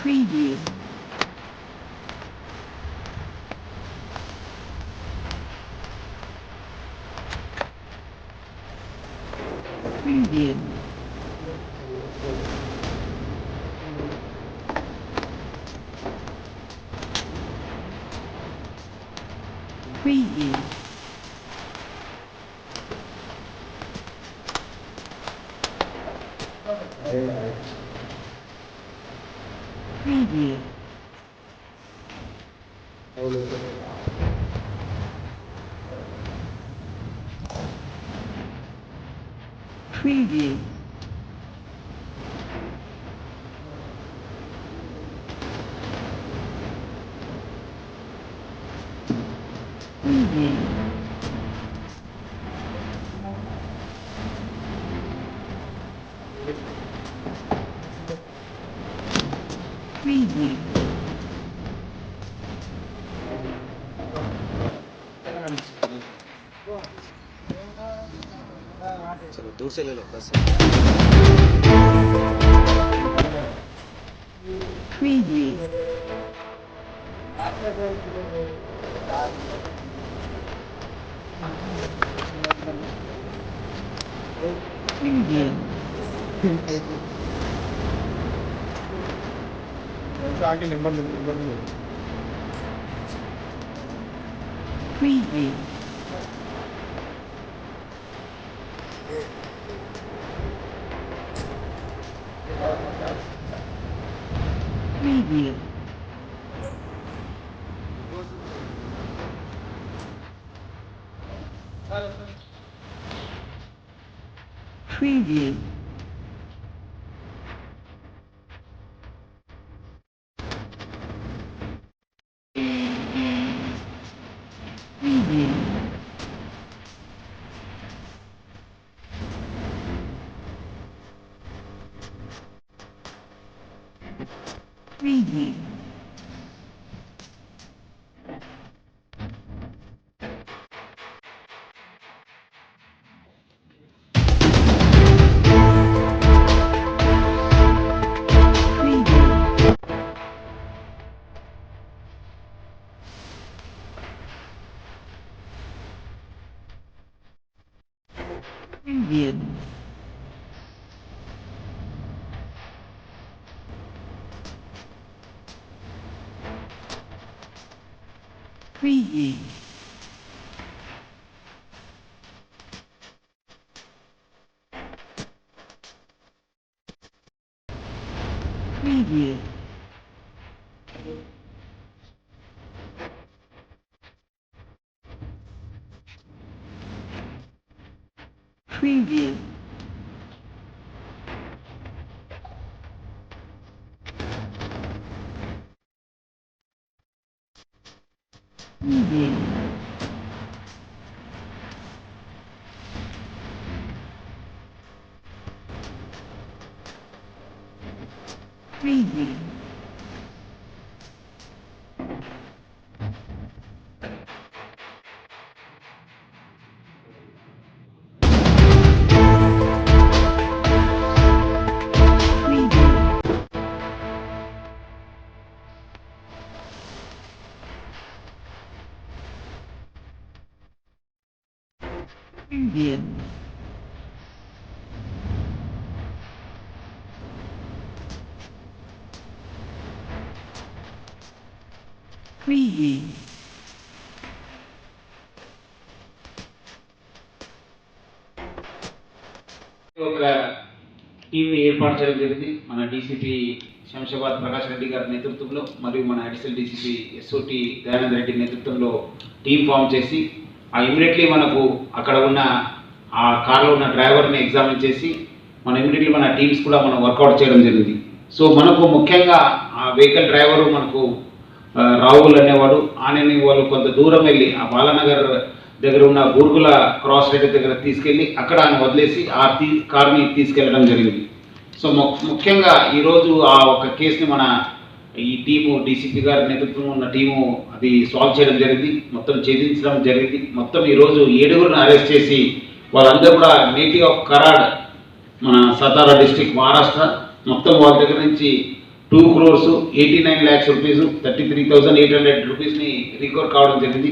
Preview. Preview. Preview. Preview. Preview. Preview. Preview. चलो दूर से ले लो बस। Preview. Preview. Preview. Preview. Preview. Preview. Preview. Preview. Preview. Preview. Preview. Preview. Preview. Preview. Preview. ఒక TV ఏర్పాటు చేయడం జరిగింది మన డీసీపీ శంషాబాద్ ప్రకాష్ రెడ్డి గారి నేతృత్వంలో మరియు మన additional DCP SOT Dayanand Reddy నేతృత్వంలో టీం ఫామ్ చేసి ఇమీడియట్లీ మనకు అక్కడ ఉన్న ఆ కార్లో ఉన్న డ్రైవర్ని ఎగ్జామిన్ చేసి ఇమీడియట్లీ మన టీమ్స్ కూడా మనం వర్కౌట్ చేయడం జరిగింది. సో మనకు ముఖ్యంగా ఆ వెహికల్ డ్రైవరు మనకు రాహుల్ అనేవాడు ఆయనని వాళ్ళు కొంత దూరం వెళ్ళి ఆ బాలానగర్ దగ్గర ఉన్న బూర్గుల క్రాస్ రేట్ దగ్గర తీసుకెళ్ళి అక్కడ ఆయన వదిలేసి ఆ కార్ని తీసుకెళ్ళడం జరిగింది. సో ముఖ్యంగా ఈరోజు ఆ ఒక కేసుని మన ఈ టీము డీసీపీ గారి నేతృత్వంలో ఉన్న టీము అది సాల్వ్ చేయడం జరిగింది, మొత్తం ఛేదించడం జరిగింది. మొత్తం ఈరోజు 7గురిని అరెస్ట్ చేసి వాళ్ళందరూ కూడా నేటివ్ ఆఫ్ కరాడ్, మన సతారా డిస్టిక్, మహారాష్ట్ర. మొత్తం వాళ్ళ దగ్గర నుంచి 2,89 lakhs rupees, 33,800 rupeesని రికవర్ కావడం జరిగింది.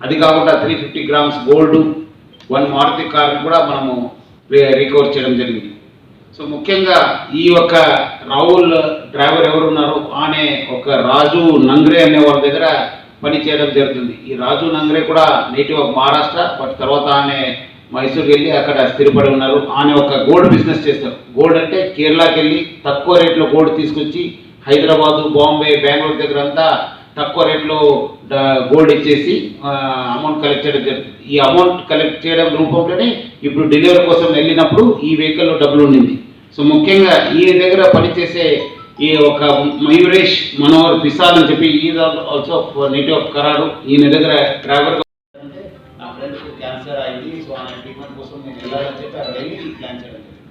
అది కాకుండా 350 grams గోల్డ్, 1 మారుతి కార్ కూడా మనము రికవర్ చేయడం జరిగింది. సో ముఖ్యంగా ఈ యొక్క రాహుల్ డ్రైవర్ ఎవరు ఉన్నారో ఆయన ఒక రాజు నంగ్రే అనే వాళ్ళ దగ్గర పని చేయడం జరుగుతుంది. ఈ రాజు నంగ్రే కూడా నేటివ్ ఆఫ్ మహారాష్ట్ర, బట్ తర్వాత ఆయన మైసూర్కి వెళ్ళి అక్కడ స్థిరపడి ఉన్నారు. ఆయన ఒక గోల్డ్ బిజినెస్ చేస్తారు. గోల్డ్ అంటే కేరళకి వెళ్ళి తక్కువ రేట్లో గోల్డ్ తీసుకొచ్చి హైదరాబాదు, బాంబే, బెంగళూరు దగ్గర అంతా తక్కువ రేట్లో గోల్డ్ ఇచ్చేసి అమౌంట్ కలెక్ట్ చేయడం జరుగుతుంది. ఈ అమౌంట్ కలెక్ట్ చేయడం రూపంలోనే ఇప్పుడు డెలివరీ కోసం వెళ్ళినప్పుడు ఈ వెహికల్లో డబ్బులు ఉండింది. సో ముఖ్యంగా ఈ దగ్గర పనిచేసే ఈ ఒక మయూరేష్ మనోహర్ పిసాల్ అని చెప్పి ఈ ఆల్సో నేటివ్ ఆఫ్ కరాడు. ఈయన దగ్గర డ్రైవర్ అంటే నా ఫ్రెండ్స్ క్యాన్సర్ అయింది, సో ఆయన ట్రీట్మెంట్ కోసం నేను వెళ్ళాలని చెప్పి అక్కడ వెళ్ళి ప్లాన్ చేయడం జరిగింది.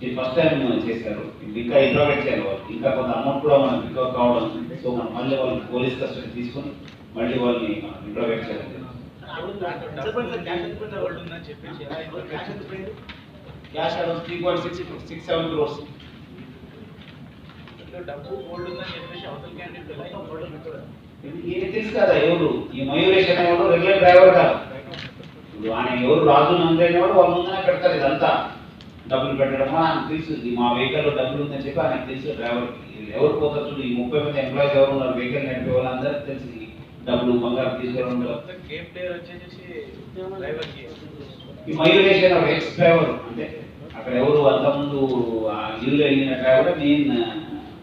ఇది ఫస్ట్ టైం చేశారు, ఇంకా ఇంట్రోగేట్ చేయాలి వాళ్ళు, ఇంకా కొంత అమౌంట్ కూడా మనం రికవర్ కావడం. సో మనం మళ్ళీ వాళ్ళని పోలీస్ కస్టడీ తీసుకొని మళ్ళీ వాళ్ళని ఇంట్రోగేట్ చేయాలి. Cash around 3.67 crores. తెలుసు కదా ఎవరు ఈ మయూరేష్ అనేవాడు, రెగ్యులర్ డ్రైవర్ కాదు. ఇప్పుడు ఆయన ఎవరు రాజు నంది అనేవాడు వాళ్ళ ముందునే పెడతారు ఇదంతా డబ్బులు పెట్టడం. ఆయనకు తెలుసు మా వెహికల్లో డబ్బులు ఉందని చెప్పి ఆయనకు తెలుసు డ్రైవర్కి. ఎవరు పోతారు చూడు, ఈ 30 మంది ఎంప్లాయీస్ ఎవరు ఉన్నారు వెహికల్ నడిపే వాళ్ళందరికీ తెలుసు డబ్బులు బంగారం తీసుకెళ్ళడం. ఈ మయూరేష్ అనే ఎక్స్ డ్రైవర్, అంటే అక్కడ ఎవరు అంతకుముందు ఆ లీవ్లో వెళ్ళిన డ్రైవర్ మెయిన్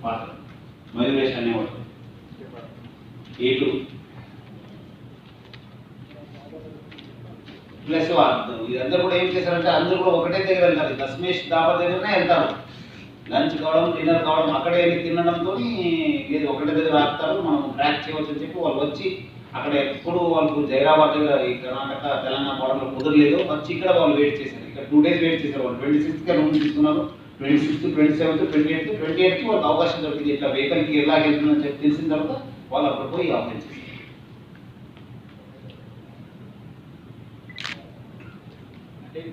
పాత్ర మయూరేష్ అనేవాడు. ప్లస్ ఇదంతా కూడా ఏం చేశారంటే అందరూ కూడా ఒకటే దగ్గర వెళ్తారు. దస్మేష్ డాబా దగ్గరనే వెళ్తారు. లంచ్ కావడం, డిన్నర్ కావడం, అక్కడే వెళ్ళి తినడంతో లేదు ఒకటే దగ్గర ఆపుతారు. మనం ట్రాక్ చేయవచ్చు అని చెప్పి వాళ్ళు వచ్చి అక్కడ ఎప్పుడు వాళ్ళకు జైరాబాద్ దగ్గర ఈ కర్ణాటక తెలంగాణ బార్డర్లో కుదరలేదు, వచ్చి ఇక్కడ వాళ్ళు వెయిట్ చేశారు. ఇక్కడ 2 days వెయిట్ చేశారు. వాళ్ళు 26కి రూమ్ తీసుకున్నారు. 26th, 27th, 28th వాళ్ళకి అవకాశం దొరికింది. ఇట్లా వెహికల్కి ఎలా వెళ్తుందని చెప్పి తెలిసిన తర్వాత వాళ్ళు అక్కడ పోయి ఆపరేట్ చేశారు.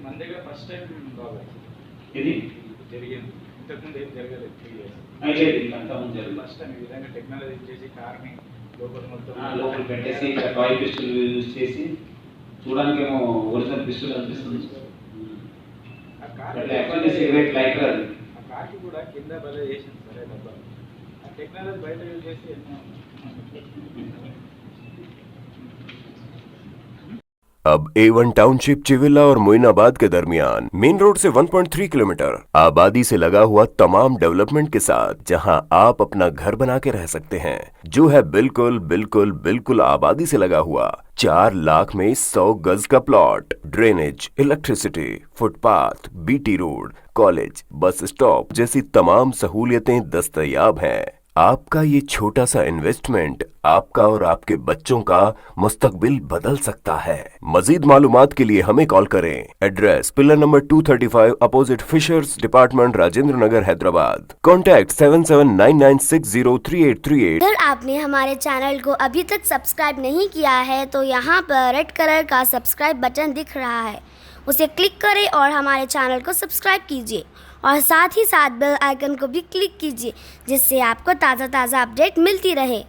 మన దగ్గర ఫస్ట్ టైం ఇది జరిగింది, ఇంతకుముందు ఏం జరగలేదు. 3 years ఫస్ట్ టైం ఈ విధంగా టెక్నాలజీ చేసి కార్ని లోపల మొత్తం లోపల పెట్టేసి టాయ్ పిస్టల్ యూజ్ చేసి చూడడానికి ఏమో ఒరిజినల్ పిస్టల్ అనిపిస్తుంది. సిగరెట్ లైటర్ అది. ఆ కార్కి కూడా కింద బలే చేసింది సరే డబ్బా. ఆ టెక్నాలజీ బయట యూజ్ చేసి ఎన్నో. अब A1 टाउनशिप चिविला और मोइनाबाद के दरमियान मेन रोड से 1.3 किलोमीटर आबादी से लगा हुआ तमाम डेवलपमेंट के साथ जहां आप अपना घर बना के रह सकते हैं, जो है बिल्कुल बिल्कुल बिल्कुल आबादी से लगा हुआ 4 लाख में 100 गज का plot, drainage, electricity, footpath, BT road, college, bus stop जैसी तमाम सहूलियतें दस्तयाब हैं। आपका ये छोटा सा इन्वेस्टमेंट आपका और आपके बच्चों का मुस्तकबिल बदल सकता है। मजीद मालूमात के लिए हमें कॉल करें। Address pillar number 235 opposite fisheries department, Rajendra Nagar, Hyderabad. Contact 7799603838। अगर आपने हमारे चैनल को अभी तक सब्सक्राइब नहीं किया है तो यहाँ पर रेड कलर का सब्सक्राइब बटन दिख रहा है, उसे क्लिक करें और हमारे चैनल को सब्सक्राइब कीजिए और साथ ही साथ बेल आइकन को भी क्लिक कीजिए, जिससे आपको ताज़ा अपडेट मिलती रहे।